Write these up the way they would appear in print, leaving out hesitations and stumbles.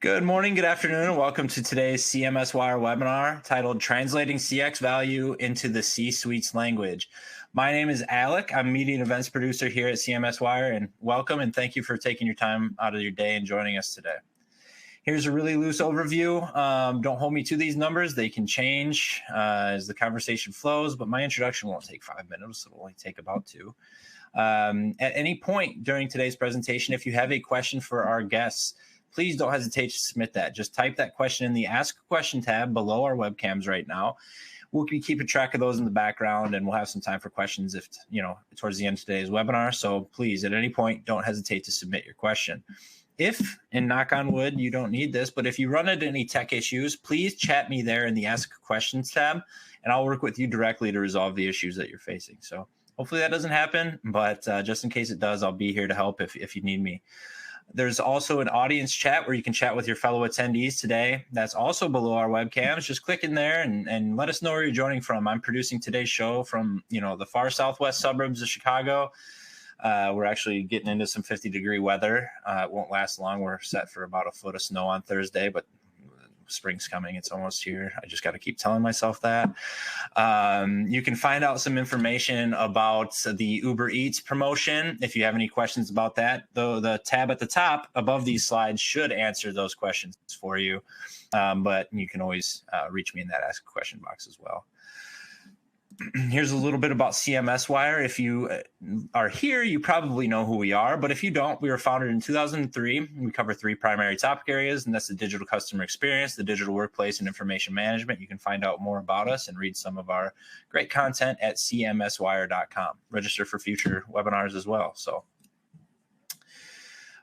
Good morning, good afternoon, and welcome to today's CMSWire webinar titled Translating CX Value into the C-Suites Language. My name is Alec. I'm media and events producer here at CMSWire, and welcome and thank you for taking your time out of your day and joining us today. Here's a really loose overview. Don't hold me to these numbers. They can change as the conversation flows, but my introduction won't take 5 minutes. It'll only take about 2. At any point during today's presentation, if you have a question for our guests, please don't hesitate to submit that. Just type that question in the Ask a Question tab below our webcams right now. We'll be keeping track of those in the background, and we'll have some time for questions if towards the end of today's webinar. So please, at any point, don't hesitate to submit your question. If, and knock on wood, you don't need this, but if you run into any tech issues, please chat me there in the Ask Questions tab, and I'll work with you directly to resolve the issues that you're facing. So hopefully that doesn't happen, but just in case it does, I'll be here to help if you need me. There's also an audience chat where you can chat with your fellow attendees today. That's also below our webcams. Just click in there and let us know where you're joining from. I'm producing today's show from the far southwest suburbs of Chicago. We're actually getting into some 50-degree weather. It won't last long. We're set for about a foot of snow on Thursday, but spring's coming. It's almost here. I just got to keep telling myself that. You can find out some information about the Uber Eats promotion. If you have any questions about that, though, the tab at the top above these slides should answer those questions for you. But you can always reach me in that Ask a Question box as well. Here's a little bit about CMSWire. If you are here, you probably know who we are. But if you don't, we were founded in 2003. We cover 3 primary topic areas, and that's the digital customer experience, the digital workplace, and information management. You can find out more about us and read some of our great content at cmswire.com. Register for future webinars as well.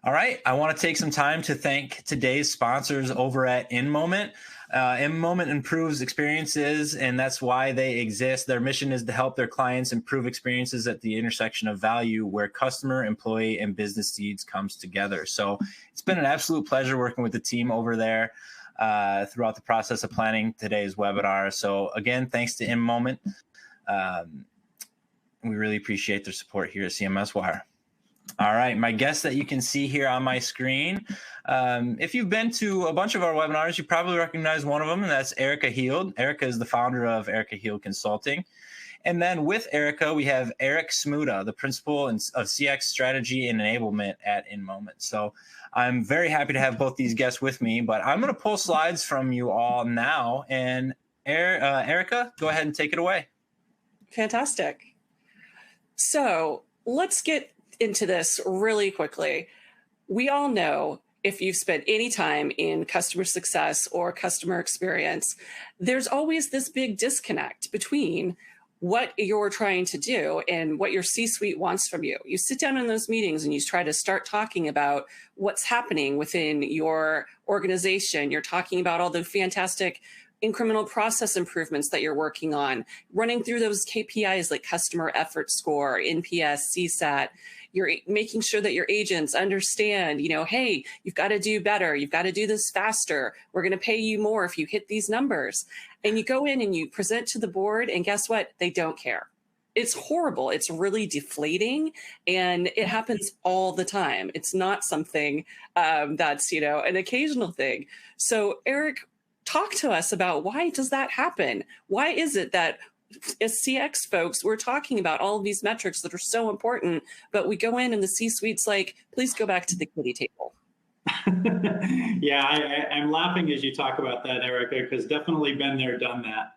All right, I want to take some time to thank today's sponsors over at InMoment. InMoment improves experiences, and that's why they exist. Their mission is to help their clients improve experiences at the intersection of value where customer, employee, and business needs comes together. So it's been an absolute pleasure working with the team over there throughout the process of planning today's webinar. So again, thanks to InMoment. We really appreciate their support here at CMSWire. All right, my guest that you can see here on my screen. If you've been to a bunch of our webinars, you probably recognize one of them, and that's Erika Heald. Erika is the founder of Erika Heald Consulting. And then with Erika, we have Eric Smuda, the principal of CX strategy and enablement at InMoment. So I'm very happy to have both these guests with me, but I'm going to pull slides from you all now. And Erika, go ahead and take it away. Fantastic. So let's get into this really quickly. We all know if you've spent any time in customer success or customer experience, there's always this big disconnect between what you're trying to do and what your C-suite wants from you. You sit down in those meetings and you try to start talking about what's happening within your organization. You're talking about all the fantastic incremental process improvements that you're working on, running through those KPIs like customer effort score, NPS, CSAT. You're making sure that your agents understand, hey, you've got to do better. You've got to do this faster. We're going to pay you more if you hit these numbers. And you go in and you present to the board, and guess what? They don't care. It's horrible. It's really deflating, and it happens all the time. It's not something that's, an occasional thing. So Eric, talk to us about why does that happen? Why is it that as CX folks, we're talking about all of these metrics that are so important, but we go in and the C-suite's like, please go back to the kiddie table. Yeah, I'm laughing as you talk about that, Erika, because definitely been there, done that.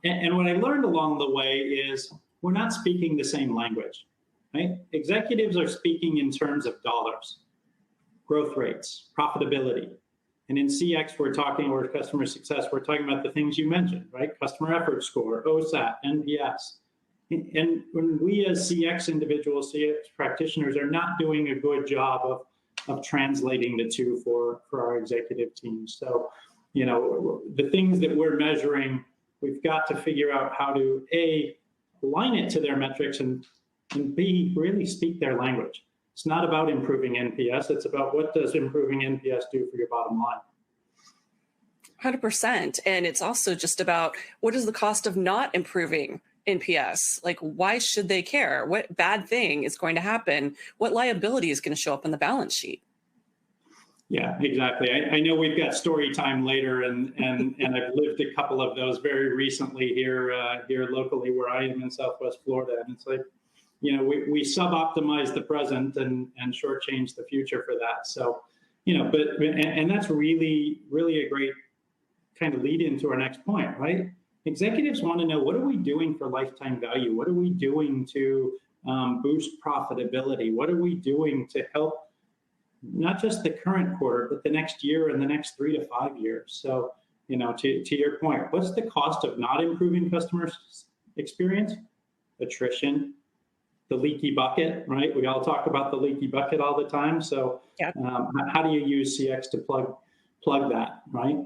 And what I learned along the way is we're not speaking the same language, right? Executives are speaking in terms of dollars, growth rates, profitability. And in CX, or customer success, we're talking about the things you mentioned, right? Customer effort score, OSAT, NPS. And when we as CX individuals, CX practitioners are not doing a good job of translating the two for our executive teams. So, the things that we're measuring, we've got to figure out how to, A, align it to their metrics, and B, really speak their language. It's not about improving NPS. It's about what does improving NPS do for your bottom line. 100%. And it's also just about what is the cost of not improving NPS? Like, why should they care? What bad thing is going to happen? What liability is going to show up on the balance sheet? Yeah, exactly. I know we've got story time later, and I've lived a couple of those very recently here locally where I am in Southwest Florida, and it's like, we sub-optimize the present and shortchange the future for that. So, and that's really a great kind of lead into our next point, right? Executives want to know, what are we doing for lifetime value? What are we doing to boost profitability? What are we doing to help not just the current quarter, but the next year and the next 3 to 5 years? So, to your point, what's the cost of not improving customer experience? Attrition, the leaky bucket, right? We all talk about the leaky bucket all the time. So, Yeah. How do you use CX to plug that, right?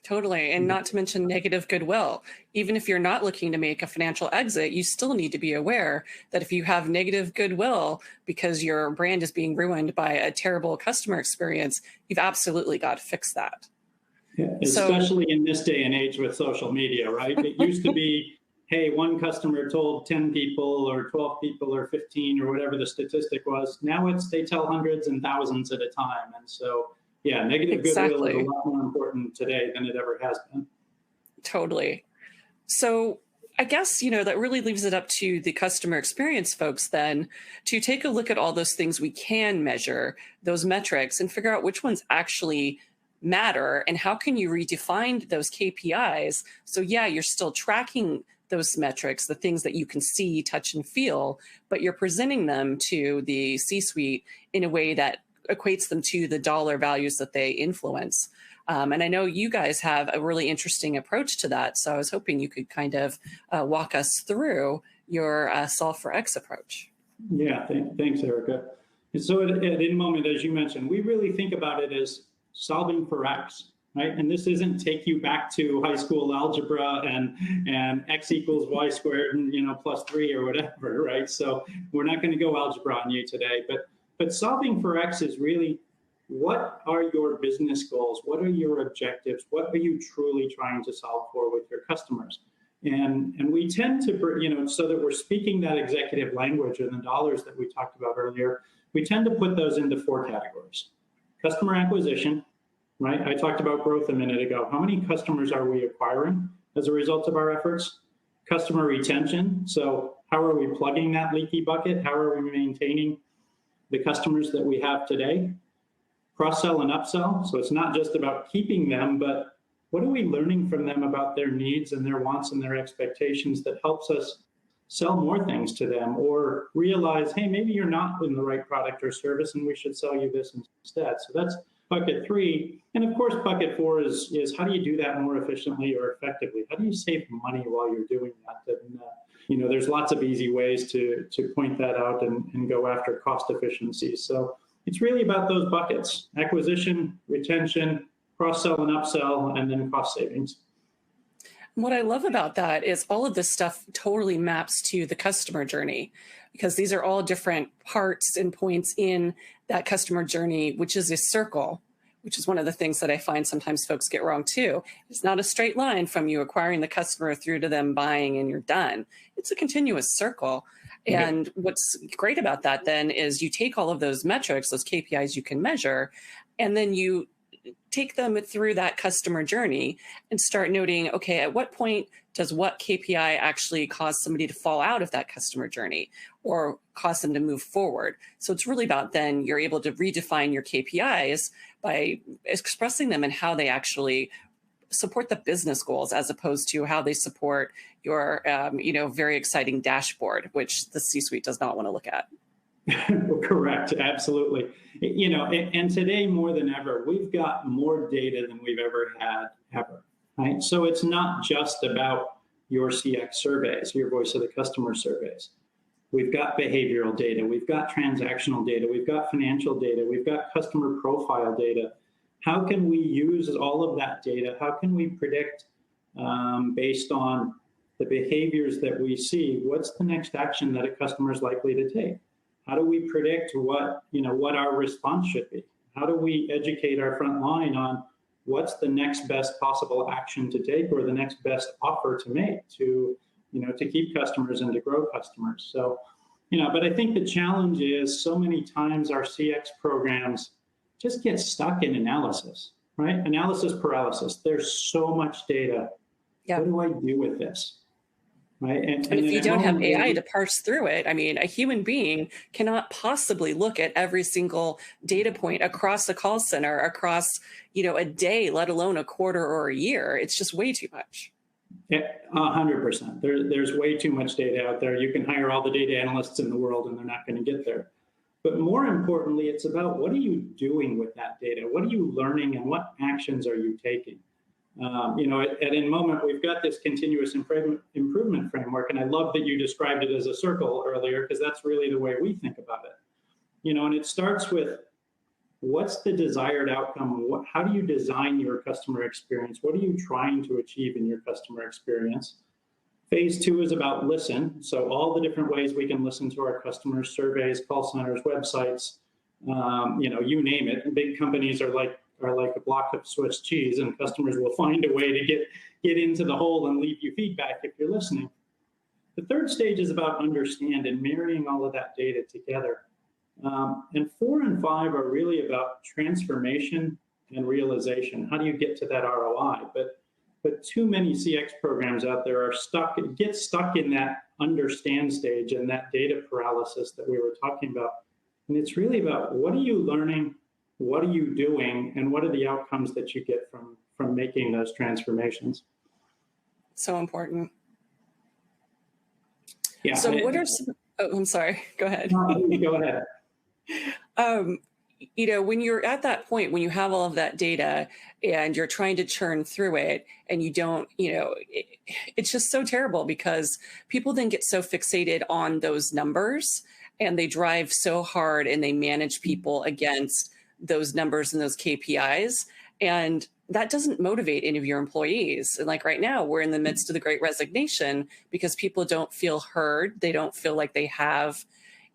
Totally. And not to mention negative goodwill. Even if you're not looking to make a financial exit, you still need to be aware that if you have negative goodwill because your brand is being ruined by a terrible customer experience, you've absolutely got to fix that. Yeah, especially in this day and age with social media, right? It used to be, hey, one customer told 10 people or 12 people or 15 or whatever the statistic was. Now they tell hundreds and thousands at a time. And so, yeah, negative goodwill is a lot more important today than it ever has been. Totally. So I guess, that really leaves it up to the customer experience folks then to take a look at all those things we can measure, those metrics, and figure out which ones actually matter and how can you redefine those KPIs. So yeah, you're still tracking those metrics, the things that you can see, touch, and feel, but you're presenting them to the C-suite in a way that equates them to the dollar values that they influence. And I know you guys have a really interesting approach to that. So I was hoping you could kind of walk us through your Solve for X approach. Yeah, thanks, Erika. And so at InMoment, as you mentioned, we really think about it as solving for X, right? And this isn't take you back to high school algebra and X equals Y squared and, plus 3 or whatever, right? So we're not going to go algebra on you today, but solving for X is really, what are your business goals? What are your objectives? What are you truly trying to solve for with your customers? And we tend to, so that we're speaking that executive language and the dollars that we talked about earlier, we tend to put those into 4 categories. Customer acquisition, right? I talked about growth a minute ago. How many customers are we acquiring as a result of our efforts? Customer retention. So how are we plugging that leaky bucket? How are we maintaining the customers that we have today? Cross-sell and upsell. So it's not just about keeping them, but what are we learning from them about their needs and their wants and their expectations that helps us sell more things to them, or realize, hey, maybe you're not in the right product or service and we should sell you this instead. So that's bucket 3. And of course, bucket 4 is how do you do that more efficiently or effectively? How do you save money while you're doing that? And, there's lots of easy ways to point that out and go after cost efficiencies. So it's really about those buckets: acquisition, retention, cross-sell and upsell, and then cost savings. What I love about that is all of this stuff totally maps to the customer journey, because these are all different parts and points in that customer journey, which is a circle, which is one of the things that I find sometimes folks get wrong too. It's not a straight line from you acquiring the customer through to them buying and you're done. It's a continuous circle. And what's great about that then is you take all of those metrics, those KPIs you can measure, and then you take them through that customer journey and start noting, okay, at what point does what KPI actually cause somebody to fall out of that customer journey or cause them to move forward? So it's really about then you're able to redefine your KPIs by expressing them and how they actually support the business goals as opposed to how they support your, very exciting dashboard, which the C-suite does not want to look at. Correct. Absolutely. And today more than ever, we've got more data than we've ever had, right? So it's not just about your CX surveys, your voice of the customer surveys. We've got behavioral data. We've got transactional data. We've got financial data. We've got customer profile data. How can we use all of that data? How can we predict based on the behaviors that we see, what's the next action that a customer is likely to take? How do we predict what our response should be? How do we educate our front line on what's the next best possible action to take or the next best offer to make to keep customers and to grow customers? So, but I think the challenge is so many times our CX programs just get stuck in analysis, right? Analysis paralysis. There's so much data. Yeah. What do I do with this? Right. And if you don't have AI to parse through it, I mean, a human being cannot possibly look at every single data point across a call center, across, a day, let alone a quarter or a year. It's just way too much. Yeah, 100%. There's way too much data out there. You can hire all the data analysts in the world and they're not going to get there. But more importantly, it's about what are you doing with that data? What are you learning and what actions are you taking? At InMoment, we've got this continuous improvement framework, and I love that you described it as a circle earlier, because that's really the way we think about it. And it starts with what's the desired outcome? How do you design your customer experience? What are you trying to achieve in your customer experience? Phase 2 is about listen. So all the different ways we can listen to our customers, surveys, call centers, websites, you name it. Big companies are like a block of Swiss cheese, and customers will find a way to get into the hole and leave you feedback if you're listening. The third stage is about understand and marrying all of that data together. And 4 and 5 are really about transformation and realization. How do you get to that ROI? But too many CX programs out there are get stuck in that understand stage and that data paralysis that we were talking about. And it's really about what are you learning, what are you doing, and what are the outcomes that you get from making those transformations? So important. Yeah. So what are some, I'm sorry, go ahead. No, go ahead. When you're at that point, when you have all of that data and you're trying to churn through it and you don't, it's just so terrible because people then get so fixated on those numbers and they drive so hard and they manage people against those numbers and those KPIs. And that doesn't motivate any of your employees. And like right now, we're in the midst of the Great Resignation because people don't feel heard. They don't feel like they have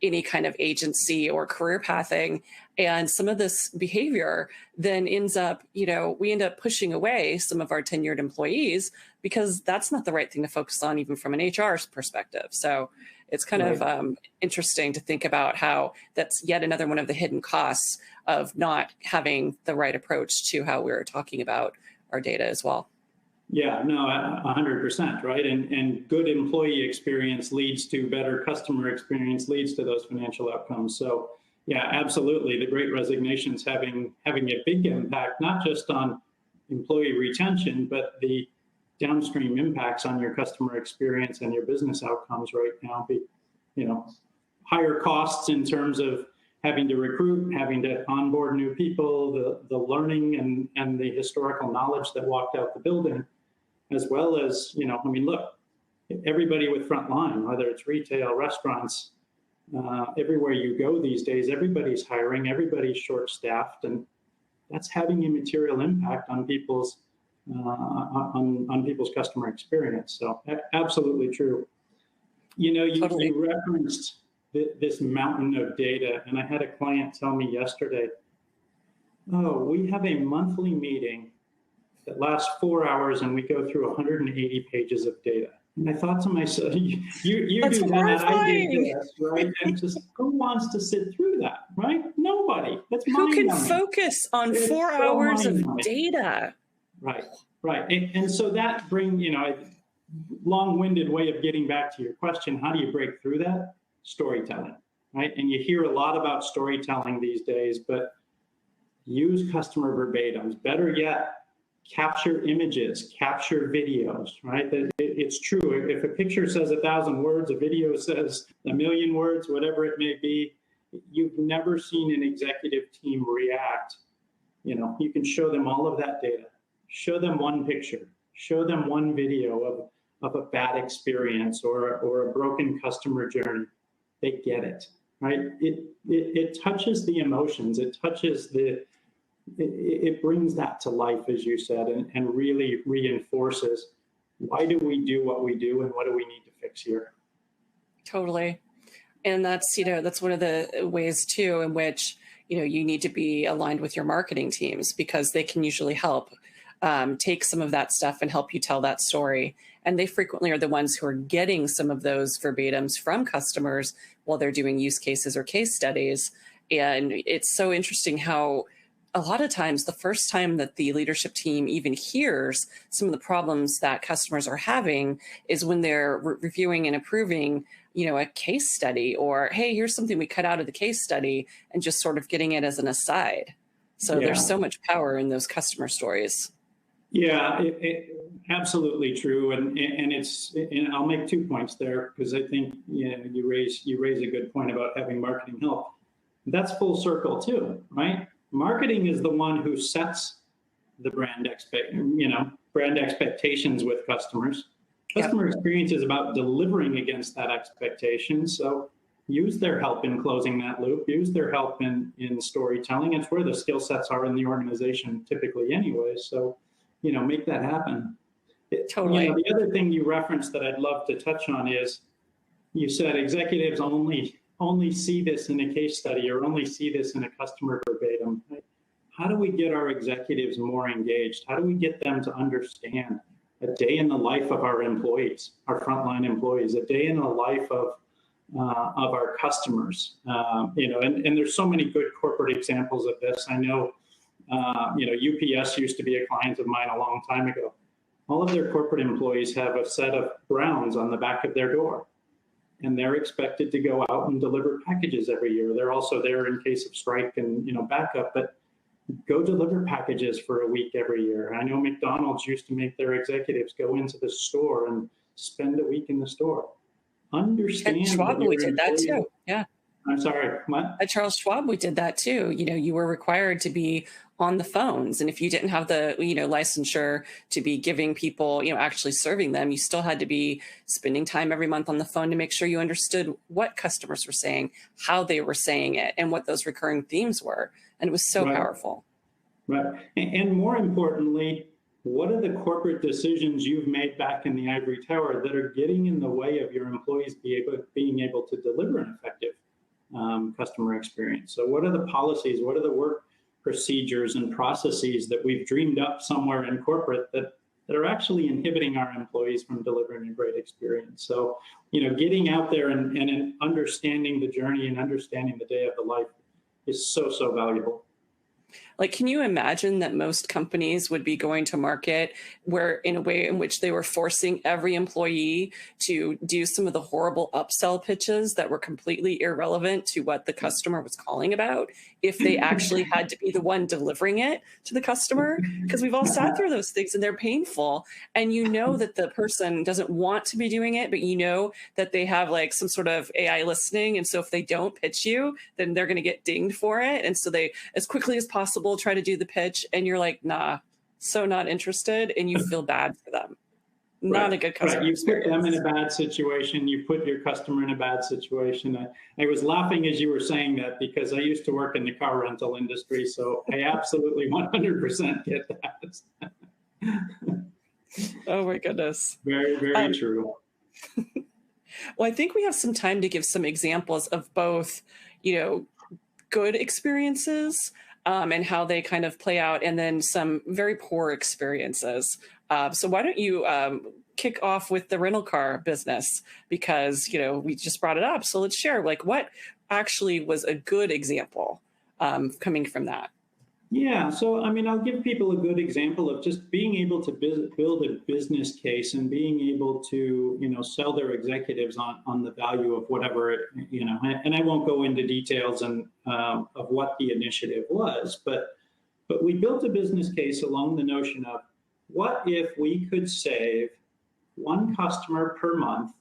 any kind of agency or career pathing. And some of this behavior then ends up, we end up pushing away some of our tenured employees because that's not the right thing to focus on, even from an HR perspective. So it's kind of interesting to think about how that's yet another one of the hidden costs of not having the right approach to how we're talking about our data as well. Yeah, no, 100%, right? And good employee experience leads to better customer experience, leads to those financial outcomes. So yeah, absolutely. The Great Resignation is having a big impact, not just on employee retention, but the downstream impacts on your customer experience and your business outcomes right now. Higher costs in terms of having to recruit, having to onboard new people, the learning and the historical knowledge that walked out the building, as well as, look, everybody with frontline, whether it's retail, restaurants, everywhere you go these days, everybody's hiring, everybody's short-staffed, and that's having a material impact on people's customer experience. So absolutely true. Totally. You referenced this mountain of data, and I had a client tell me yesterday, oh, we have a monthly meeting that lasts 4 hours and we go through 180 pages of data. And I thought to myself, you That's do horrifying. that, I do this, right? And just who wants to sit through that, right? Nobody. That's who can mind-numbing. Focus on It's 4 so hours of mind-numbing. data? Right. And so that brings, a long-winded way of getting back to your question, how do you break through that? Storytelling, right? And you hear a lot about storytelling these days, but use customer verbatims. Better yet, capture images, capture videos, right? It's true. If a picture says 1,000 words, a video says 1,000,000 words, whatever it may be, you've never seen an executive team react. You can show them all of that data, show them one picture, show them one video of a bad experience or a broken customer journey. They get it, right? It touches the emotions. It touches it brings that to life, as you said, and really reinforces why do we do what we do and what do we need to fix here? Totally. And that's one of the ways too in which, you need to be aligned with your marketing teams because they can usually help take some of that stuff and help you tell that story. And they frequently are the ones who are getting some of those verbatims from customers while they're doing use cases or case studies. And it's so interesting how a lot of times the first time that the leadership team even hears some of the problems that customers are having is when they're reviewing and approving, a case study, or, hey, here's something we cut out of the case study, and just sort of getting it as an aside. So Yeah. there's so much power in those customer stories. Yeah, absolutely true, and I'll make 2 points there, because I think you raise a good point about having marketing help. That's full circle too, right? Marketing is the one who sets the brand expectations with customers. Customer experience is about delivering against that expectation. So use their help in closing that loop, use their help in storytelling. It's where the skill sets are in the organization typically anyway. So, make that happen. Totally. The other thing you referenced that I'd love to touch on is, you said executives only see this in a case study, or only see this in a customer verbatim. How do we get our executives more engaged? How do we get them to understand a day in the life of our employees, our frontline employees, a day in the life of our customers? And there's so many good corporate examples of this. I know, UPS used to be a client of mine a long time ago. All of their corporate employees have a set of browns on the back of their door, and they're expected to go out and deliver packages every year. They're also there in case of strike and backup, but go deliver packages for a week every year. I know McDonald's used to make their executives go into the store and spend a week in the store. Understand. At Schwab, we did that too. Yeah. I'm sorry, what? At Charles Schwab, we did that too. You were required to be on the phones. And if you didn't have the, licensure to be giving people, actually serving them, you still had to be spending time every month on the phone to make sure you understood what customers were saying, how they were saying it, and what those recurring themes were. And it was so powerful. Right. And more importantly, what are the corporate decisions you've made back in the ivory tower that are getting in the way of your employees being able to deliver an effective customer experience? So what are the policies? What are the work procedures and processes that we've dreamed up somewhere in corporate that are actually inhibiting our employees from delivering a great experience? So, getting out there and understanding the journey and understanding the day of the life is so, so valuable. Like, can you imagine that most companies would be going to market where, in a way in which they were forcing every employee to do some of the horrible upsell pitches that were completely irrelevant to what the customer was calling about, if they actually had to be the one delivering it to the customer? Because we've all sat through those things and they're painful. And that the person doesn't want to be doing it, but that they have like some sort of AI listening. And so if they don't pitch you, then they're going to get dinged for it. And so they, as quickly as possible, try to do the pitch, and you're like, nah, so not interested, and you feel bad for them. Not a good customer experience. You put them in a bad situation. You put your customer in a bad situation. I was laughing as you were saying that, because I used to work in the car rental industry, so I absolutely 100% get that. Oh my goodness. Very, very true. Well, I think we have some time to give some examples of both, good experiences and how they kind of play out, and then some very poor experiences. So why don't you kick off with the rental car business, because, we just brought it up. So let's share, like, what actually was a good example coming from that? Yeah, so I'll give people a good example of just being able to build a business case and being able to, sell their executives on the value of whatever and I won't go into details of what the initiative was, but we built a business case along the notion of, what if we could save one customer per month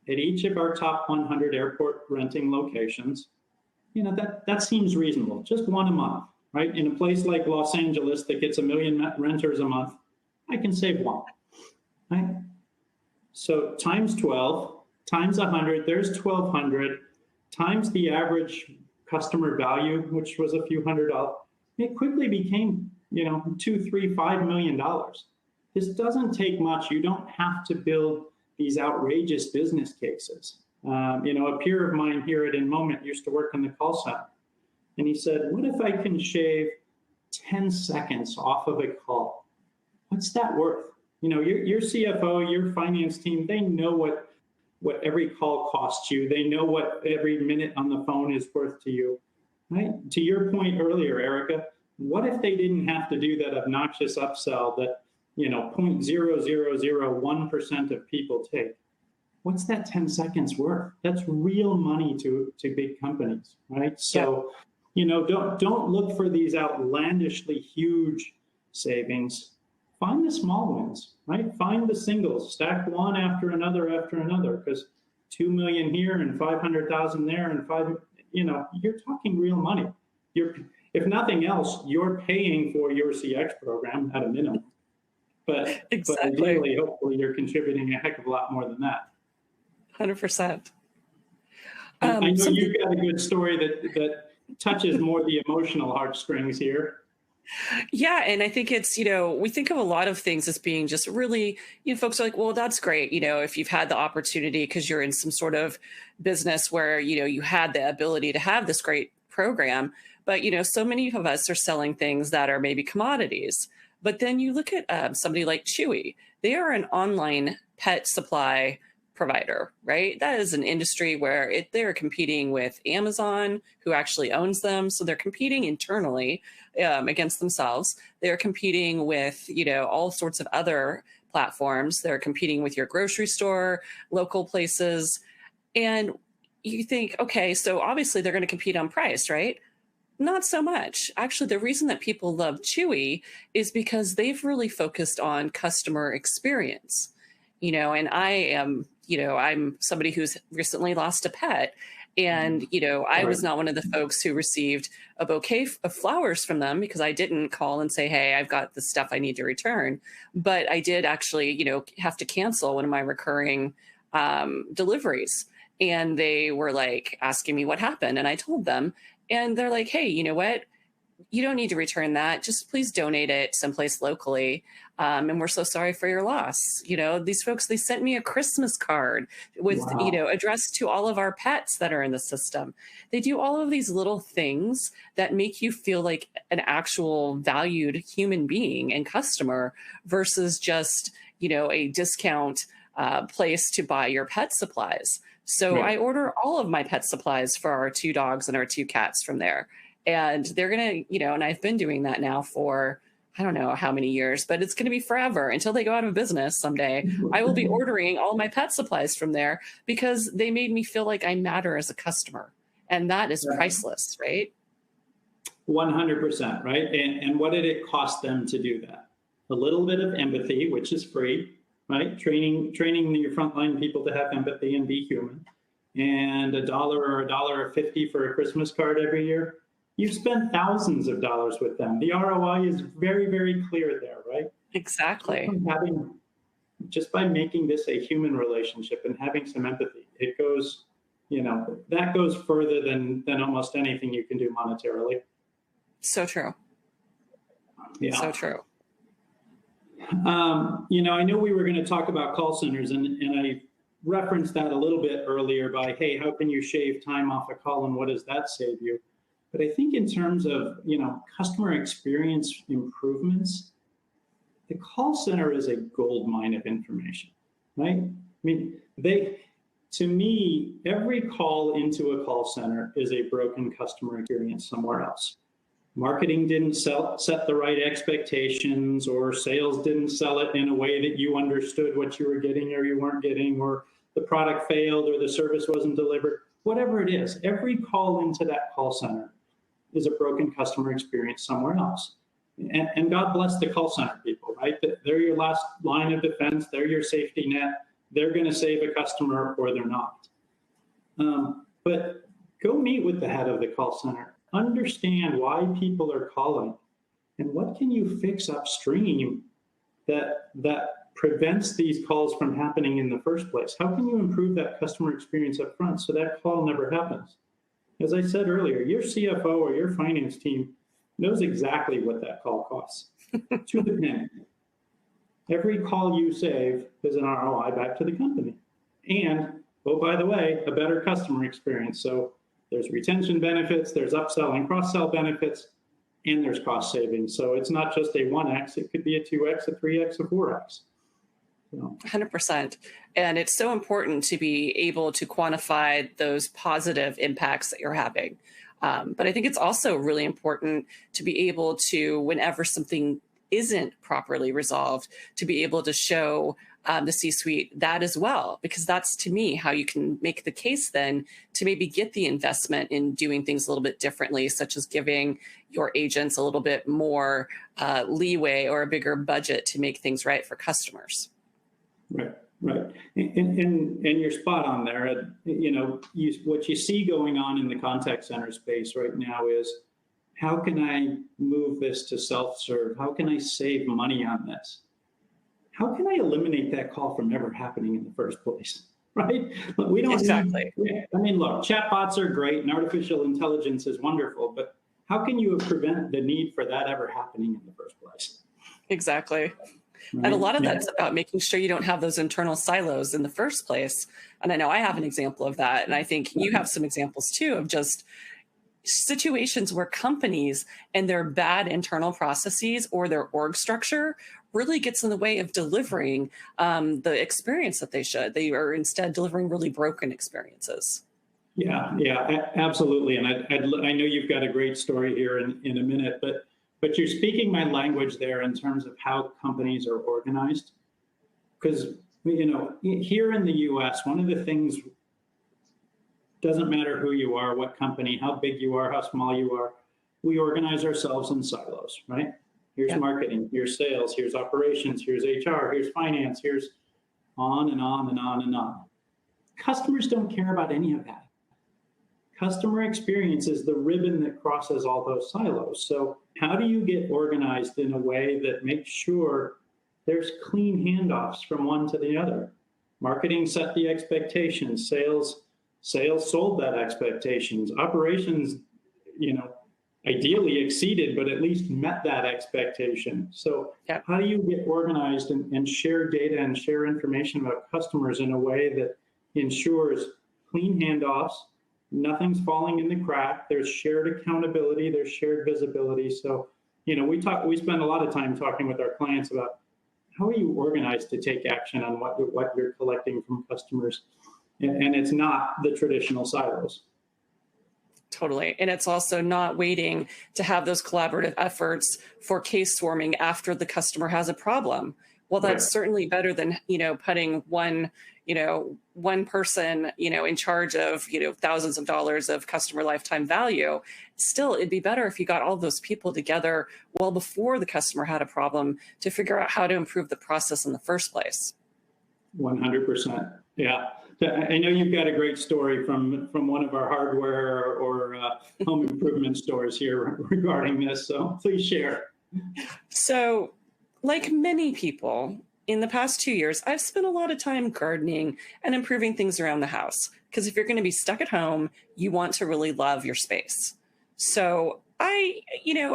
at each of our top 100 airport renting locations? That seems reasonable, just one a month. Right? In a place like Los Angeles that gets 1 million renters a month, I can save one. Right? So times 12, times 100, there's 1,200, times the average customer value, which was a few $100s. It quickly became, $2, $3, $5 million. This doesn't take much. You don't have to build these outrageous business cases. A peer of mine here at InMoment used to work in the call center. And he said, what if I can shave 10 seconds off of a call? What's that worth? Your CFO, your finance team, they know what every call costs you. They know what every minute on the phone is worth to you. Right? To your point earlier, Erika, What if they didn't have to do that obnoxious upsell that, 0.0001% of people take? What's that 10 seconds worth? That's real money to big companies, right? So, don't look for these outlandishly huge savings. Find the small wins, right? Find the singles, stack one after another, because 2 million here and 500,000 there and you're talking real money. If nothing else, you're paying for your CX program at a minimum. But ideally, hopefully, you're contributing a heck of a lot more than that. 100%. I know you've got a good story that touches more the emotional heartstrings here. Yeah. And I think it's, we think of a lot of things as being just really, folks are like, well, that's great. If you've had the opportunity because you're in some sort of business where, you had the ability to have this great program. But, so many of us are selling things that are maybe commodities. But then you look at somebody like Chewy. They are an online pet supply provider, right? That is an industry where they're competing with Amazon, who actually owns them. So they're competing internally against themselves. They're competing with, all sorts of other platforms. They're competing with your grocery store, local places. And you think, okay, so obviously they're going to compete on price, right? Not so much. Actually, the reason that people love Chewy is because they've really focused on customer experience. And I am, I'm somebody who's recently lost a pet. And, I was not one of the folks who received a bouquet of flowers from them because I didn't call and say, hey, I've got the stuff I need to return. But I did actually, have to cancel one of my recurring deliveries. And they were like asking me what happened. And I told them, and they're like, hey, you know what? You don't need to return that. Just please donate it someplace locally. And we're so sorry for your loss. These folks, they sent me a Christmas card with, Wow. addressed to all of our pets that are in the system. They do all of these little things that make you feel like an actual valued human being and customer versus just, a discount place to buy your pet supplies. So Right. I order all of my pet supplies for our 2 dogs and our 2 cats from there. And they're going to, and I've been doing that now for, I don't know how many years, but it's going to be forever until they go out of business someday. I will be ordering all my pet supplies from there because they made me feel like I matter as a customer. And that is priceless, right? 100%, right? And what did it cost them to do that? A little bit of empathy, which is free, right? Training your frontline people to have empathy and be human. And $1 or $1.50 for a Christmas card every year. You've spent thousands of dollars with them. The ROI is very, very clear there, right? Exactly. Just by making this a human relationship and having some empathy, it goes, that goes further than almost anything you can do monetarily. So true. Yeah. So true. I know we were going to talk about call centers, and I referenced that a little bit earlier by, hey, how can you shave time off a call and what does that save you? But I think in terms of, customer experience improvements, the call center is a gold mine of information, right? I mean, to me, every call into a call center is a broken customer experience somewhere else. Marketing didn't set the right expectations, or sales didn't sell it in a way that you understood what you were getting or you weren't getting, or the product failed or the service wasn't delivered. Whatever it is, every call into that call center is a broken customer experience somewhere else. And God bless the call center people, right? They're your last line of defense. They're your safety net. They're going to save a customer or they're not. But go meet with the head of the call center. Understand why people are calling and what can you fix upstream that prevents these calls from happening in the first place. How can you improve that customer experience up front so that call never happens? As I said earlier, your CFO or your finance team knows exactly what that call costs to the penny. Every call you save is an ROI back to the company. And, oh, by the way, a better customer experience. So there's retention benefits, there's upsell and cross-sell benefits, and there's cost savings. So it's not just a 1x, it could be a 2x, a 3x, a 4x. 100%. And it's so important to be able to quantify those positive impacts that you're having. But I think it's also really important to be able to, whenever something isn't properly resolved, to be able to show the C-suite that as well, because that's, to me, how you can make the case then to maybe get the investment in doing things a little bit differently, such as giving your agents a little bit more leeway or a bigger budget to make things right for customers. Right, right. And you're spot on there. What you see going on in the contact center space right now is, how can I move this to self-serve? How can I save money on this? How can I eliminate that call from ever happening in the first place? Right? But we don't Exactly. Look, chatbots are great and artificial intelligence is wonderful, but how can you prevent the need for that ever happening in the first place? Exactly. Right? And a lot of that's about making sure you don't have those internal silos in the first place. And I know I have an example of that. And I think you have some examples too of just situations where companies and their bad internal processes or their org structure really gets in the way of delivering the experience that they should. They are instead delivering really broken experiences. Yeah, absolutely. And I know you've got a great story here in a minute, but you're speaking my language there in terms of how companies are organized. Because, here in the US, one of the things, doesn't matter who you are, what company, how big you are, how small you are, we organize ourselves in silos, right? Here's marketing, here's sales, here's operations, here's HR, here's finance, here's on and on and on and on. Customers don't care about any of that. Customer experience is the ribbon that crosses all those silos. So how do you get organized in a way that makes sure there's clean handoffs from one to the other? Marketing set the expectations, sales sold that expectations, operations, ideally exceeded, but at least met that expectation. So how do you get organized and share data and share information about customers in a way that ensures clean handoffs, nothing's falling in the crack, there's shared accountability, there's shared visibility. So, we spend a lot of time talking with our clients about how are you organized to take action on what you're collecting from customers. And it's not the traditional silos. Totally. And it's also not waiting to have those collaborative efforts for case swarming after the customer has a problem. Well, that's certainly better than, putting one person, in charge of, thousands of dollars of customer lifetime value. Still, it'd be better if you got all those people together well before the customer had a problem to figure out how to improve the process in the first place. 100%. Yeah. I know you've got a great story from one of our hardware or home improvement stores here regarding this, so please share. So, like many people, in the past 2 years, I've spent a lot of time gardening and improving things around the house. Because if you're going to be stuck at home, you want to really love your space. So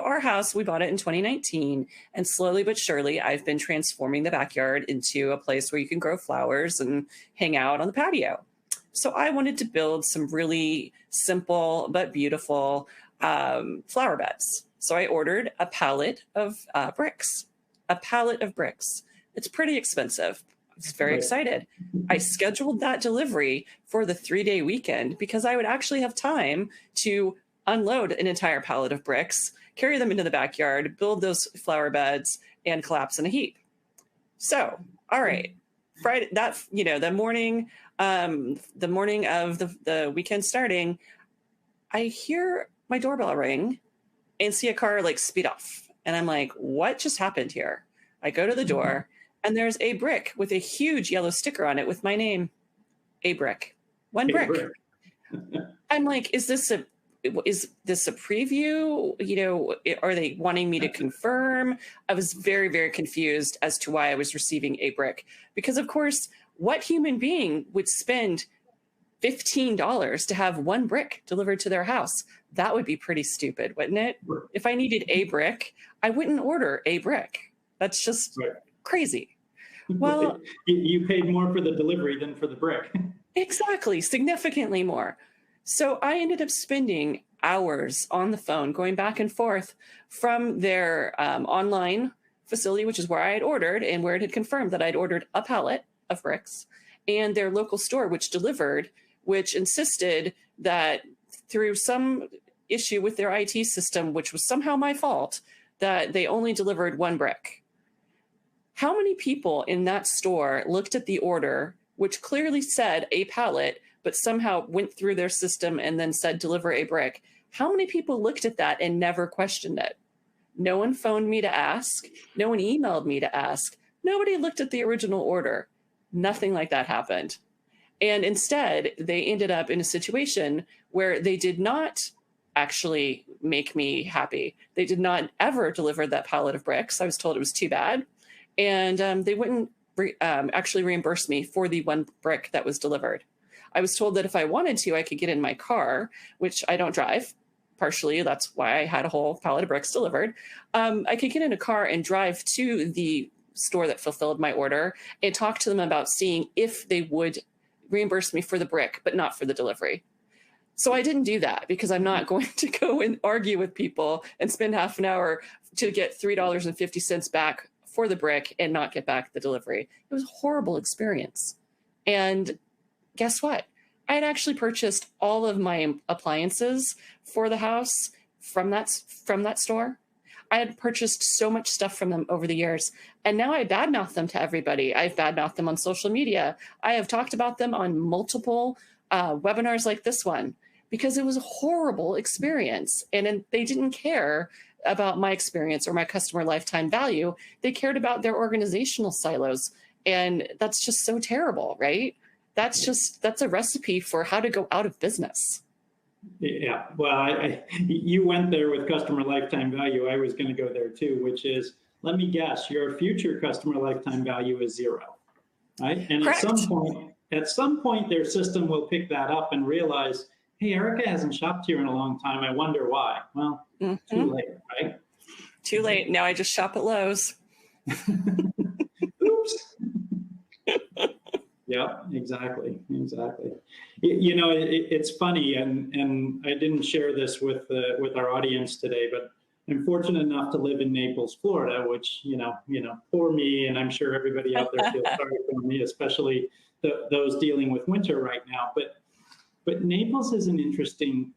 our house, we bought it in 2019, and slowly but surely, I've been transforming the backyard into a place where you can grow flowers and hang out on the patio. So I wanted to build some really simple but beautiful flower beds. So I ordered a pallet of bricks. A pallet of bricks. It's pretty expensive. I was very excited. I scheduled that delivery for the 3-day weekend because I would actually have time to unload an entire pallet of bricks, carry them into the backyard, build those flower beds, and collapse in a heap. So, all right, Friday, the morning of the weekend starting, I hear my doorbell ring and see a car speed off. And I'm like, what just happened here? I go to the door and there's a brick with a huge yellow sticker on it with my name. A brick. One brick. I'm like, is this a preview? Are they wanting me to confirm? I was very, very confused as to why I was receiving a brick. Because of course, what human being would spend $15 to have one brick delivered to their house? That would be pretty stupid, wouldn't it? If I needed a brick, I wouldn't order a brick. That's just crazy. Well, you paid more for the delivery than for the brick. Exactly, significantly more. So I ended up spending hours on the phone going back and forth from their online facility, which is where I had ordered and where it had confirmed that I'd ordered a pallet of bricks, and their local store, which delivered, which insisted that through some issue with their IT system, which was somehow my fault, that they only delivered 1 brick. How many people in that store looked at the order, which clearly said a pallet, but somehow went through their system and then said deliver a brick? How many people looked at that and never questioned it? No one phoned me to ask. No one emailed me to ask. Nobody looked at the original order. Nothing like that happened. And instead, they ended up in a situation where they did not actually make me happy. They did not ever deliver that pallet of bricks. I was told it was too bad. And they wouldn't actually reimburse me for the 1 brick that was delivered. I was told that if I wanted to, I could get in my car, which I don't drive. Partially, that's why I had a whole pallet of bricks delivered. I could get in a car and drive to the store that fulfilled my order and talk to them about seeing if they would reimburse me for the brick, but not for the delivery. So I didn't do that because I'm not going to go and argue with people and spend half an hour to get $3.50 back for the brick and not get back the delivery. It was a horrible experience. And guess what? I had actually purchased all of my appliances for the house from that store. I had purchased so much stuff from them over the years, and now I badmouth them to everybody. I've badmouthed them on social media. I have talked about them on multiple webinars like this one because it was a horrible experience, and they didn't care about my experience or my customer lifetime value. They cared about their organizational silos, and that's just so terrible, right? That's a recipe for how to go out of business. Yeah, well, you went there with customer lifetime value. I was going to go there too, which is, let me guess, your future customer lifetime value is 0, right? And Correct. at some point, their system will pick that up and realize, hey, Erika hasn't shopped here in a long time. I wonder why. Well, too late, right? Too late. Now I just shop at Lowe's. Oops. Yeah, exactly. You know, it's funny, and I didn't share this with our audience today, but I'm fortunate enough to live in Naples, Florida, which you know, poor me, and I'm sure everybody out there feels sorry for me, especially those dealing with winter right now. But Naples is an interesting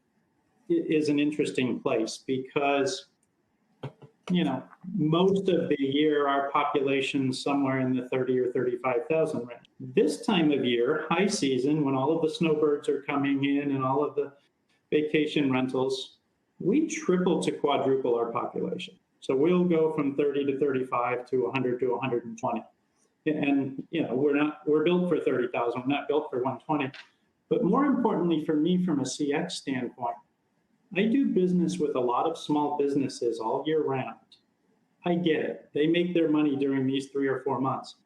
place because, you know, most of the year, our population's somewhere in the 30 or 35,000 range. This time of year, high season, when all of the snowbirds are coming in and all of the vacation rentals, we triple to quadruple our population. So we'll go from 30 to 35 to 100 to 120. And, you know, we're built for 30,000, we're not built for 120. But more importantly for me, from a CX standpoint, I do business with a lot of small businesses all year round. I get it. They make their money during these 3 or 4 months.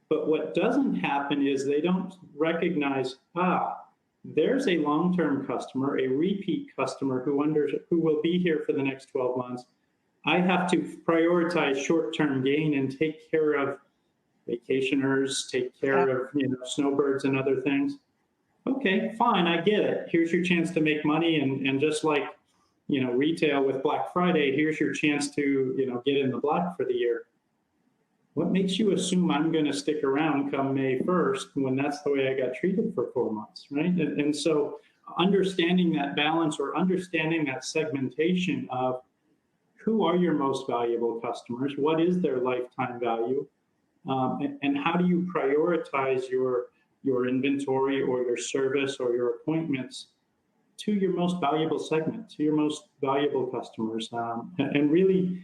But what doesn't happen is they don't recognize, there's a long-term customer, a repeat customer who will be here for the next 12 months. I have to prioritize short-term gain and take care of vacationers, take care of snowbirds and other things. Okay, fine, I get it. Here's your chance to make money, and just like retail with Black Friday, here's your chance to get in the black for the year. What makes you assume I'm going to stick around come May 1st when that's the way I got treated for 4 months, right? And so understanding that balance, or understanding that segmentation of who are your most valuable customers, what is their lifetime value, and how do you prioritize your inventory or your service or your appointments to your most valuable segment, to your most valuable customers, and really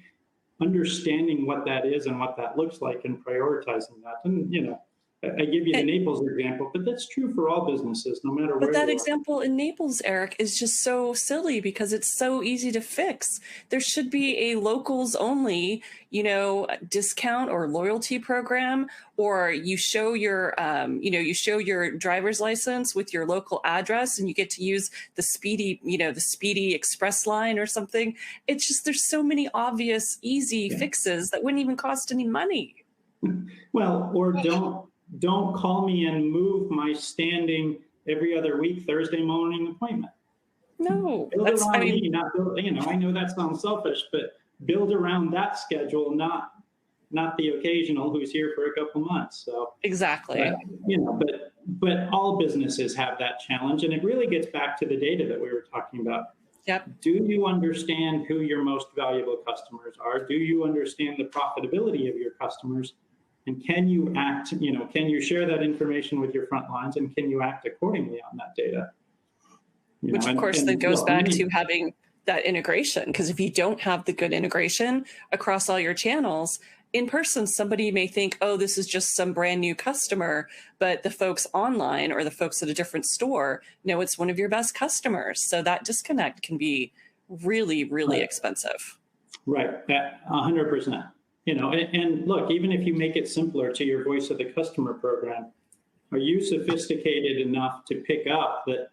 understanding what that is and what that looks like and prioritizing that. And, I give you the Naples example, but that's true for all businesses, no matter where. But that example in Naples, Eric, is just so silly because it's so easy to fix. There should be a locals only, discount or loyalty program, or you show your, your driver's license with your local address, and you get to use the speedy express line or something. It's just, there's so many obvious, easy fixes that wouldn't even cost any money. Well, or don't call me and move my standing every other week Thursday morning appointment. No, I know that sounds selfish, but build around that schedule, not the occasional who's here for a couple months. So exactly, but all businesses have that challenge, and it really gets back to the data that we were talking about. Yep. Do you understand who your most valuable customers are? Do you understand the profitability of your customers? And can you act, can you share that information with your front lines, and can you act accordingly on that data? Which, of course, then goes back to having that integration. Because if you don't have the good integration across all your channels, in person, somebody may think, oh, this is just some brand new customer, but the folks online or the folks at a different store know it's one of your best customers. So that disconnect can be really, really expensive. Right, 100%. And look, even if you make it simpler to your voice of the customer program, are you sophisticated enough to pick up that,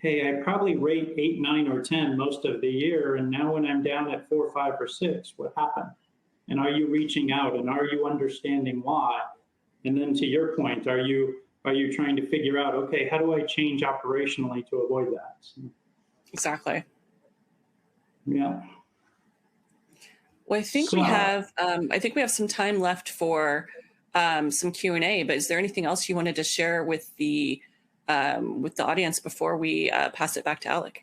hey, I probably rate 8, 9, or 10 most of the year, and now when I'm down at 4, 5, or 6, what happened? And are you reaching out, and are you understanding why? And then to your point, are you trying to figure out, okay, how do I change operationally to avoid that? Exactly. Yeah. Well, I think we have some time left for some Q&A, but is there anything else you wanted to share with the audience before we pass it back to Alec?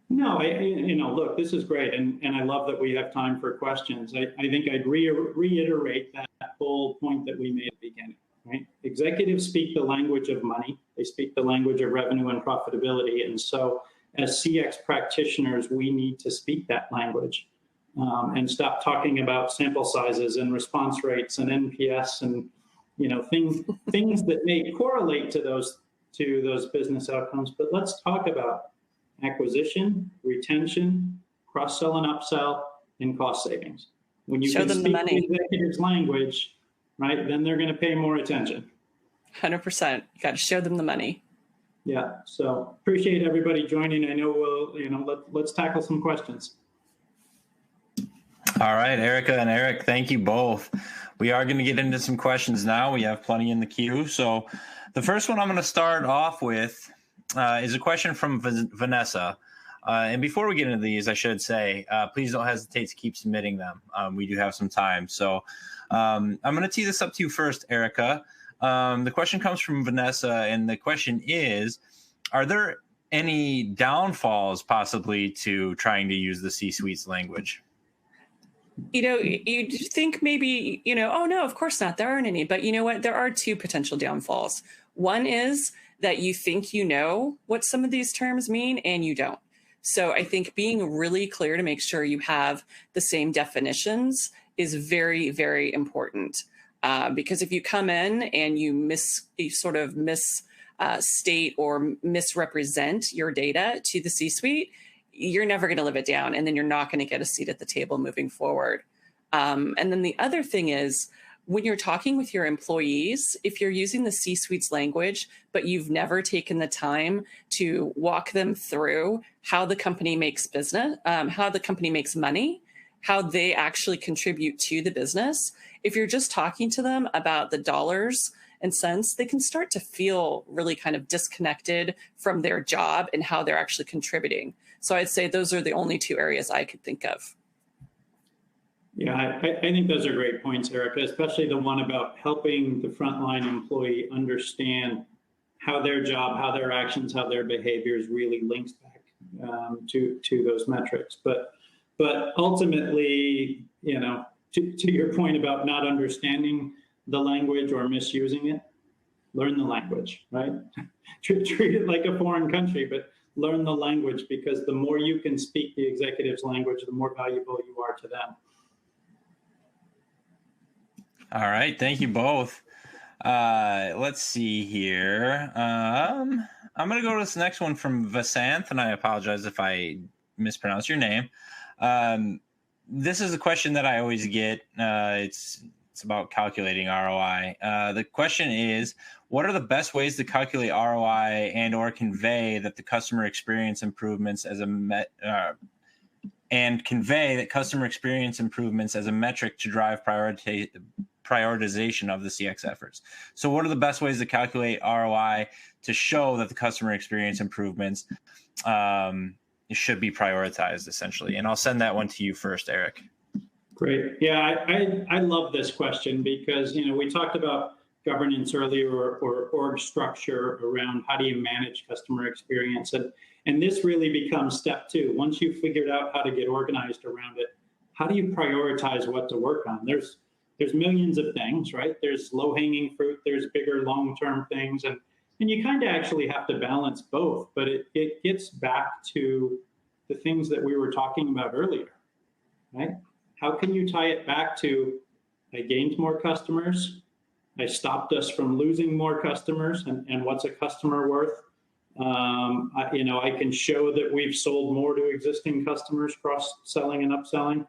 No, look, this is great, and I love that we have time for questions. I think I'd reiterate that whole point that we made at the beginning, right? Executives speak the language of money. They speak the language of revenue and profitability, and so as CX practitioners, we need to speak that language and stop talking about sample sizes and response rates and NPS and things that may correlate to those business outcomes. But let's talk about acquisition, retention, cross-sell and upsell, and cost savings. When you can speak the executive's language, right, then they're going to pay more attention. 100%. You got to show them the money. Yeah. So appreciate everybody joining. I know let's tackle some questions. All right, Erika and Eric, thank you both. We are going to get into some questions now. We have plenty in the queue. So the first one I'm going to start off with is a question from Vanessa. And before we get into these, I should say, please don't hesitate to keep submitting them. We do have some time. So I'm going to tee this up to you first, Erika. The question comes from Vanessa, and the question is, are there any downfalls possibly to trying to use the C-Suites language? You think maybe, oh, no, of course not. There aren't any. But you know what? There are two potential downfalls. One is that you think you know what some of these terms mean, and you don't. So I think being really clear to make sure you have the same definitions is very, very important. Because if you come in and you misstate or misrepresent your data to the C-suite, you're never going to live it down, and then you're not going to get a seat at the table moving forward. And then the other thing is, when you're talking with your employees, if you're using the C-Suites language, but you've never taken the time to walk them through how the company makes business, how the company makes money, how they actually contribute to the business, if you're just talking to them about the dollars and cents, they can start to feel really kind of disconnected from their job and how they're actually contributing. So I'd say those are the only two areas I could think of. Yeah, I think those are great points, Erika, especially the one about helping the frontline employee understand how their job, how their actions, how their behaviors really links back to those metrics. But ultimately, to your point about not understanding the language or misusing it, learn the language, right? Treat it like a foreign country, but learn the language, because the more you can speak the executive's language, the more valuable you are to them. All right. Thank you both. Let's see here. I'm going to go to this next one from Vasanth, and I apologize if I mispronounce your name. This is a question that I always get. It's about calculating ROI. The question is, what are the best ways to calculate ROI and or convey that the customer experience improvements as a metric to drive prioritization of the CX efforts? So what are the best ways to calculate ROI to show that the customer experience improvements should be prioritized, essentially? And I'll send that one to you first, Eric. Great. Yeah, I love this question because, we talked about governance earlier or org structure around how do you manage customer experience. And this really becomes step two. Once you've figured out how to get organized around it, how do you prioritize what to work on? There's millions of things, right? There's low-hanging fruit, there's bigger long-term things, and you kind of actually have to balance both, but it gets back to the things that we were talking about earlier, right? How can you tie it back to, I gained more customers, I stopped us from losing more customers, and what's a customer worth? I can show that we've sold more to existing customers, cross-selling and upselling,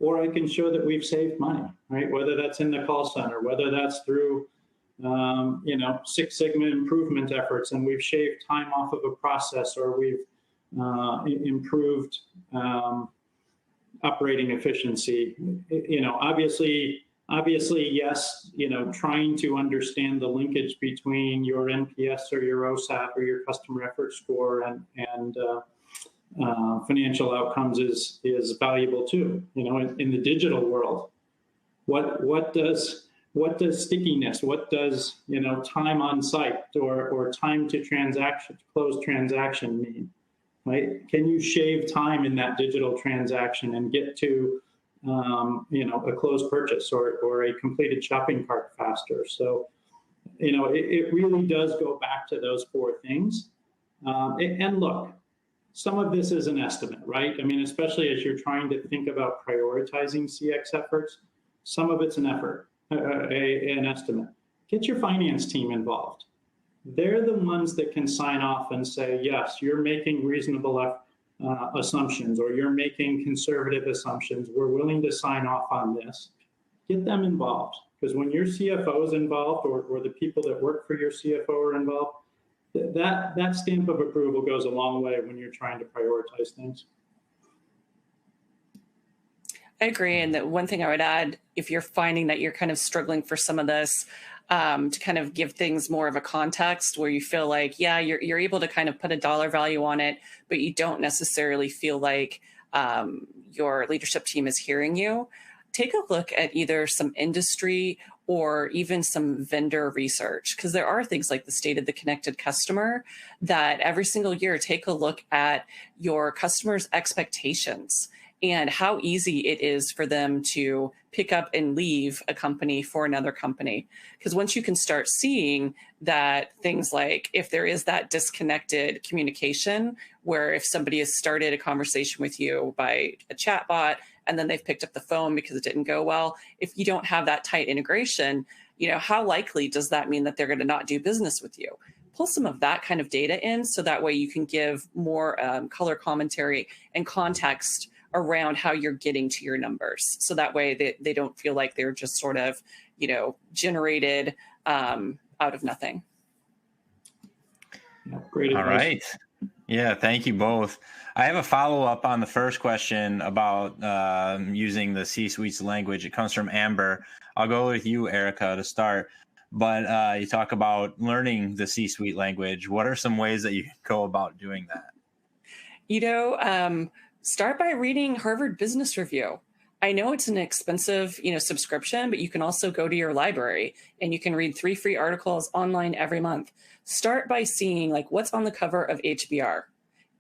or I can show that we've saved money, right? Whether that's in the call center, whether that's through, Six Sigma improvement efforts, and we've shaved time off of a process, or we've improved operating efficiency. Obviously, yes, trying to understand the linkage between your NPS or your OSAT or your customer effort score and financial outcomes is valuable too. In the digital world, what does stickiness, what does time on site or time to close transaction mean? Right? Can you shave time in that digital transaction and get to a closed purchase or a completed shopping cart faster? So, it really does go back to those four things. And look, some of this is an estimate, right? I mean, especially as you're trying to think about prioritizing CX efforts, some of it's an effort, an estimate. Get your finance team involved. They're the ones that can sign off and say, yes, you're making reasonable assumptions, or you're making conservative assumptions. We're willing to sign off on this. Get them involved, because when your CFO is involved, or the people that work for your CFO are involved, that stamp of approval goes a long way when you're trying to prioritize things. I agree. And that one thing I would add, if you're finding that you're kind of struggling for some of this, to kind of give things more of a context where you feel like, yeah, you're able to kind of put a dollar value on it, but you don't necessarily feel like your leadership team is hearing you, take a look at either some industry or even some vendor research, because there are things like the State of the Connected Customer that every single year take a look at your customers' expectations and how easy it is for them to pick up and leave a company for another company. Because once you can start seeing that things like if there is that disconnected communication, where if somebody has started a conversation with you by a chat bot and then they've picked up the phone because it didn't go well, if you don't have that tight integration, how likely does that mean that they're going to not do business with you? Pull some of that kind of data in, so that way you can give more color commentary and context around how you're getting to your numbers. So that way they don't feel like they're just sort of, generated out of nothing. Great advice. All right. Yeah, thank you both. I have a follow-up on the first question about using the C-Suites language. It comes from Amber. I'll go with you, Erika, to start. But you talk about learning the C-Suite language. What are some ways that you can go about doing that? Start by reading Harvard Business Review. I know it's an expensive, subscription, but you can also go to your library and you can read 3 free articles online every month. Start by seeing what's on the cover of HBR.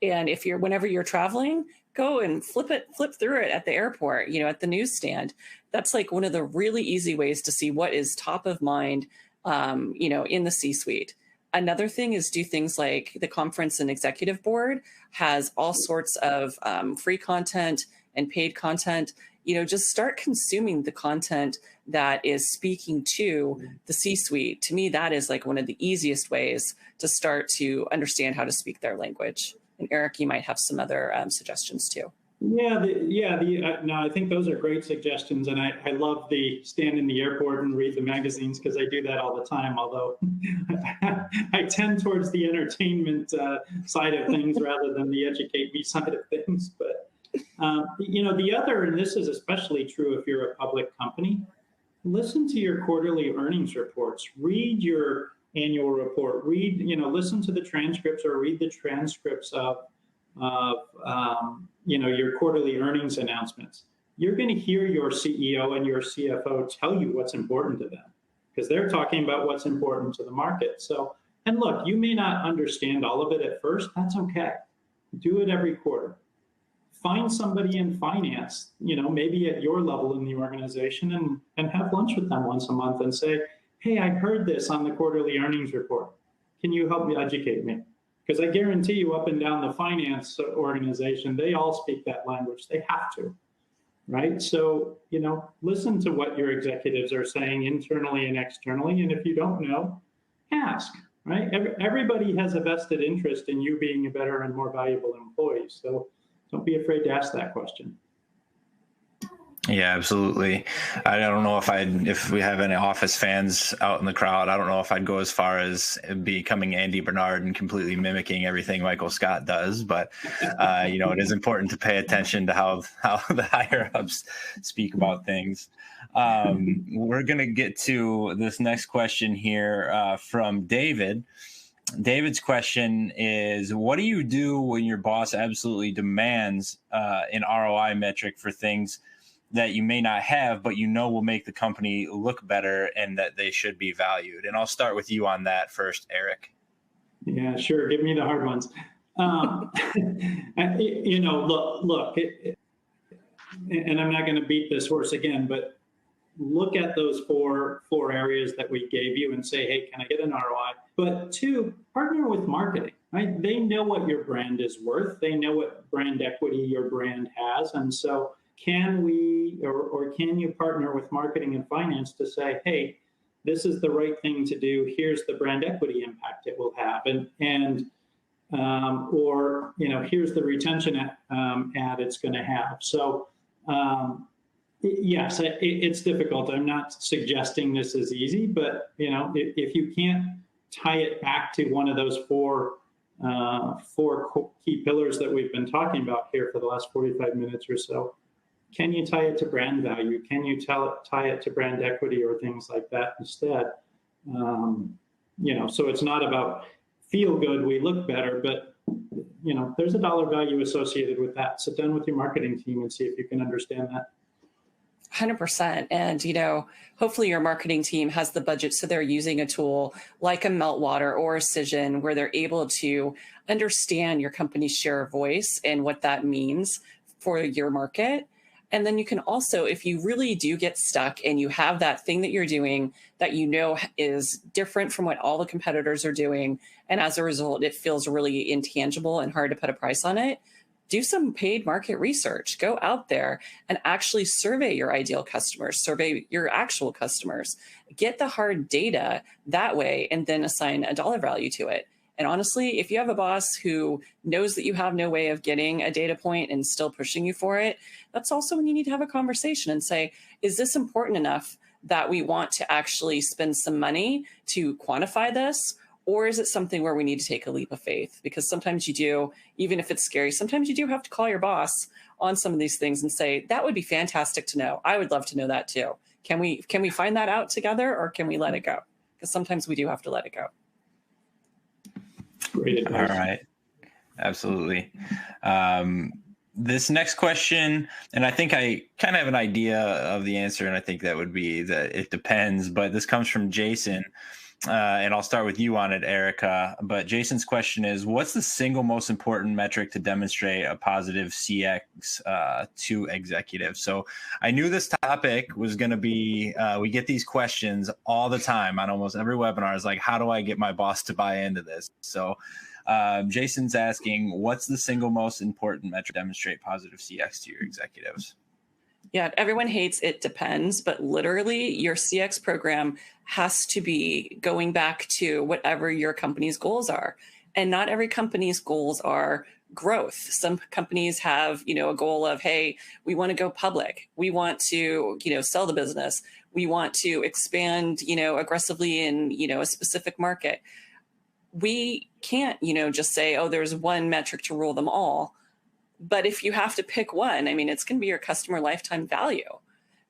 And whenever you're traveling, go and flip through it at the airport, at the newsstand. That's one of the really easy ways to see what is top of mind, in the C-suite. Another thing is do things like the conference and executive board has all sorts of free content and paid content. Just start consuming the content that is speaking to the C-suite. To me, that is one of the easiest ways to start to understand how to speak their language. And Eric, you might have some other suggestions too. No, I think those are great suggestions, and I love the stand in the airport and read the magazines, because I do that all the time, although I tend towards the entertainment side of things rather than the educate me side of things. But, the other, and this is especially true if you're a public company, listen to your quarterly earnings reports, read your annual report, listen to the transcripts or read the transcripts of your quarterly earnings announcements. You're going to hear your CEO and your CFO tell you what's important to them. because they're talking about what's important to the market. So, and look, you may not understand all of it at first. That's okay. Do it every quarter. Find somebody in finance, maybe at your level in the organization, and have lunch with them once a month and say, hey, I heard this on the quarterly earnings report. Can you help me educate me? Because I guarantee you up and down the finance organization, they all speak that language. They have to, right? So, listen to what your executives are saying internally and externally. And if you don't know, ask, right? Everybody has a vested interest in you being a better and more valuable employee. So don't be afraid to ask that question. Yeah, absolutely. I don't know if we have any Office fans out in the crowd, I don't know if I'd go as far as becoming Andy Bernard and completely mimicking everything Michael Scott does. But, it is important to pay attention to how the higher ups speak about things. We're going to get to this next question here from David. David's question is, what do you do when your boss absolutely demands an ROI metric for things that you may not have, but will make the company look better and that they should be valued? And I'll start with you on that first, Eric. Yeah, sure. Give me the hard ones. Look, and I'm not going to beat this horse again, but look at those four areas that we gave you and say, hey, can I get an ROI? But 2, partner with marketing, right? They know what your brand is worth. They know what brand equity your brand has. And so can we, or can you partner with marketing and finance to say, hey, this is the right thing to do. Here's the brand equity impact it will have. Or here's the retention ad it's going to have. So, yes, it's difficult. I'm not suggesting this is easy, but if you can't tie it back to one of those four key pillars that we've been talking about here for the last 45 minutes or so, can you tie it to brand value? Can you tie it to brand equity or things like that instead? So it's not about feel good, we look better, but there's a dollar value associated with that. Sit down with your marketing team and see if you can understand that. 100%. And, hopefully your marketing team has the budget, so they're using a tool like a Meltwater or a Cision where they're able to understand your company's share of voice and what that means for your market. And then you can also, if you really do get stuck and you have that thing that you're doing that is different from what all the competitors are doing, and as a result, it feels really intangible and hard to put a price on it, do some paid market research. Go out there and actually survey your ideal customers, survey your actual customers, get the hard data that way, and then assign a dollar value to it. And honestly, if you have a boss who knows that you have no way of getting a data point and still pushing you for it, that's also when you need to have a conversation and say, is this important enough that we want to actually spend some money to quantify this? Or is it something where we need to take a leap of faith? Because sometimes you do, even if it's scary, sometimes you do have to call your boss on some of these things and say, that would be fantastic to know. I would love to know that too. Can we find that out together, or can we let it go? Because sometimes we do have to let it go. Great advice. All right. Absolutely. This next question, and I think I kind of have an idea of the answer, and I think that would be that it depends, but this comes from Jason. And I'll start with you on it, Erika. But Jason's question is, what's the single most important metric to demonstrate a positive CX to executives? So I knew this topic was going to be, we get these questions all the time on almost every webinar. Is like, how do I get my boss to buy into this? So Jason's asking, what's the single most important metric to demonstrate positive CX to your executives? Yeah, everyone hates it depends, but literally your CX program has to be going back to whatever your company's goals are. And not every company's goals are growth. Some companies have, a goal of, hey, we want to go public. We want to, sell the business. We want to expand, aggressively in, a specific market. We can't, just say, oh, there's one metric to rule them all. But if you have to pick one, it's going to be your customer lifetime value,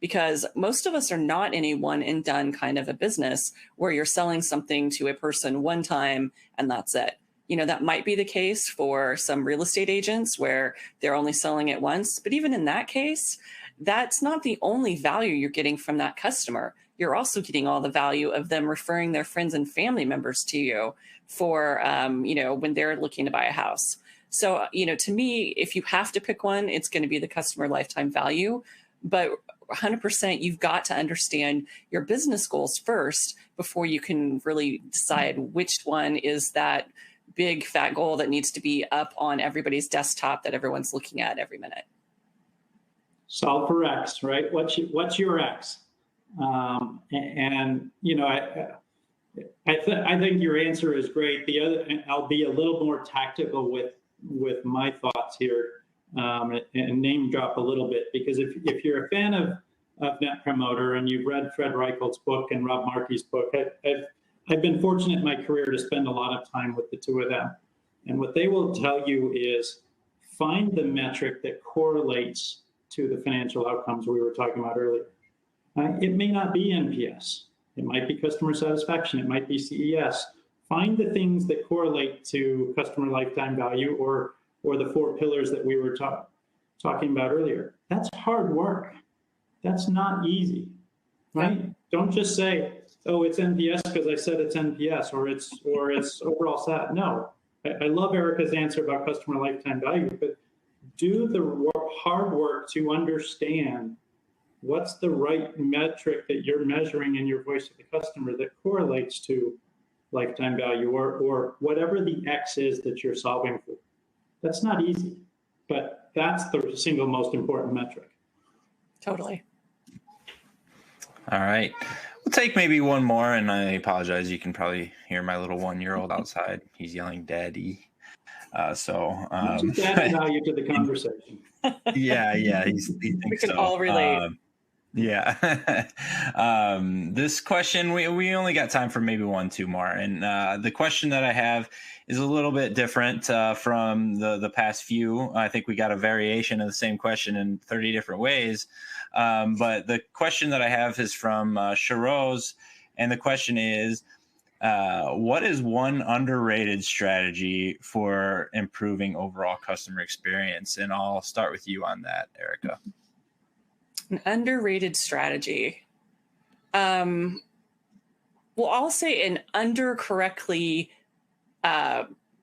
because most of us are not in a one and done kind of a business where you're selling something to a person one time and that's it. That might be the case for some real estate agents where they're only selling it once. But even in that case, that's not the only value you're getting from that customer. you're also getting all the value of them referring their friends and family members to you for, when they're looking to buy a house. So, to me, if you have to pick one, it's going to be the customer lifetime value. But 100%, you've got to understand your business goals first before you can really decide which one is that big fat goal that needs to be up on everybody's desktop that everyone's looking at every minute. Solve for X, right? What's your X? I think your answer is great. I'll be a little more tactical with my thoughts here, and name drop a little bit, because if you're a fan of Net Promoter and you've read Fred Reichelt's book and Rob Markey's book, I've been fortunate in my career to spend a lot of time with the two of them. And what they will tell you is find the metric that correlates to the financial outcomes we were talking about earlier. It may not be NPS. It might be customer satisfaction. It might be CES. Find the things that correlate to customer lifetime value or the 4 pillars that we were talking about earlier. That's hard work. That's not easy, right? Yeah. Don't just say, oh, it's NPS because I said it's NPS, or it's overall sat. No, I love Erika's answer about customer lifetime value, but do the hard work to understand what's the right metric that you're measuring in your voice of the customer that correlates to lifetime value or whatever the X is that you're solving for. That's not easy, but that's the single most important metric. Totally. All right. We'll take maybe one more, and I apologize. You can probably hear my little 1-year-old outside. He's yelling, "Daddy." Just add value to the conversation. Yeah, he thinks we can so. all relate. This question, we only got time for maybe 1-2 more. And the question that I have is a little bit different from the past few. I think we got a variation of the same question in 30 different ways. But the question that I have is from Sharoz. And the question is, what is one underrated strategy for improving overall customer experience? And I'll start with you on that, Erika. An underrated strategy. Well, I'll say an correctly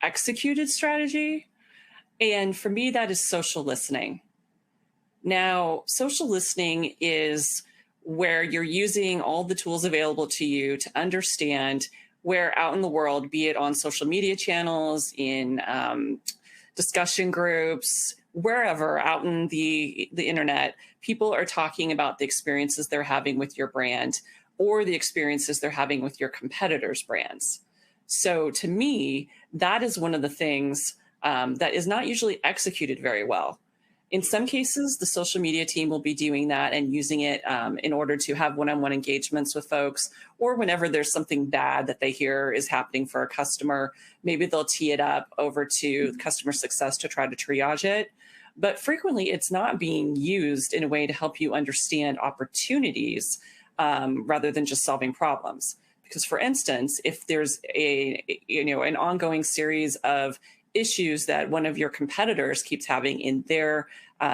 executed strategy. And for me, that is social listening. Now, social listening is where you're using all the tools available to you to understand where out in the world, be it on social media channels, in discussion groups, wherever out in the internet, people are talking about the experiences they're having with your brand or the experiences they're having with your competitors' brands. So to me, that is one of the things that is not usually executed very well. In some cases, the social media team will be doing that and using it in order to have one-on-one engagements with folks, or whenever there's something bad that they hear is happening for a customer, maybe they'll tee it up over to customer success to try to triage it. But frequently, it's not being used in a way to help you understand opportunities rather than just solving problems. Because, for instance, if there's an ongoing series of issues that one of your competitors keeps having in their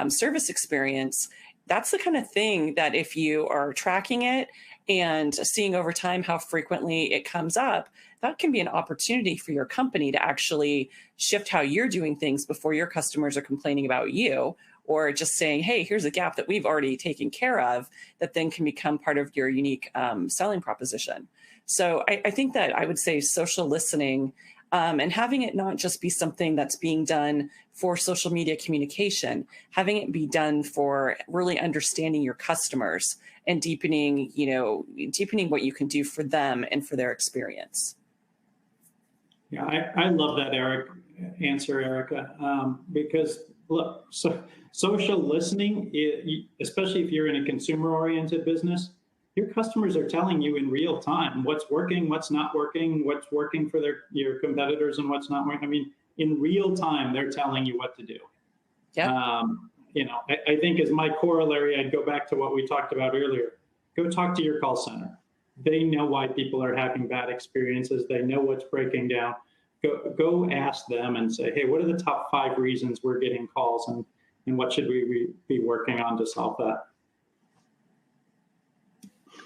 service experience, that's the kind of thing that if you are tracking it and seeing over time how frequently it comes up, that can be an opportunity for your company to actually shift how you're doing things before your customers are complaining about you, or just saying, hey, here's a gap that we've already taken care of that then can become part of your unique selling proposition. So I think that I would say social listening and having it not just be something that's being done for social media communication, having it be done for really understanding your customers and deepening what you can do for them and for their experience. Yeah, I love that answer, Erika, because look, social listening, especially if you're in a consumer-oriented business, your customers are telling you in real time what's working, what's not working, what's working for your competitors and what's not working. I mean, in real time, they're telling you what to do. Yeah. I think as my corollary, I'd go back to what we talked about earlier. Go talk to your call center. They know why people are having bad experiences. They know what's breaking down. Go ask them and say, hey, what are the top 5 reasons we're getting calls, and what should we be working on to solve that?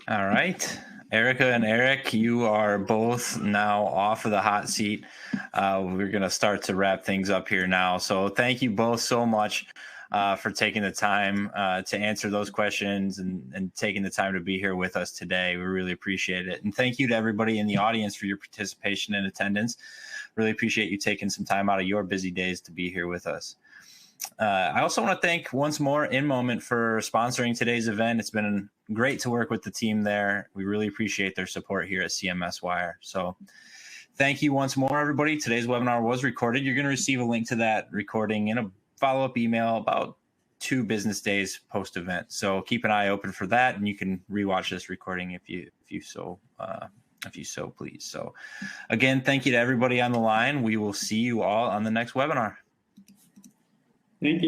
All right. Erika and Eric, you are both now off of the hot seat. We're going to start to wrap things up here now. So thank you both so much for taking the time to answer those questions and taking the time to be here with us today. We really appreciate it. And thank you to everybody in the audience for your participation and attendance. Really appreciate you taking some time out of your busy days to be here with us. I also want to thank once more InMoment for sponsoring today's event. It's been great to work with the team there. We really appreciate their support here at CMSWire. So thank you once more, everybody. Today's webinar was recorded. You're going to receive a link to that recording in a follow-up email about 2 business days post-event. So keep an eye open for that, and you can rewatch this recording if you so please. So again, thank you to everybody on the line. We will see you all on the next webinar. Thank you.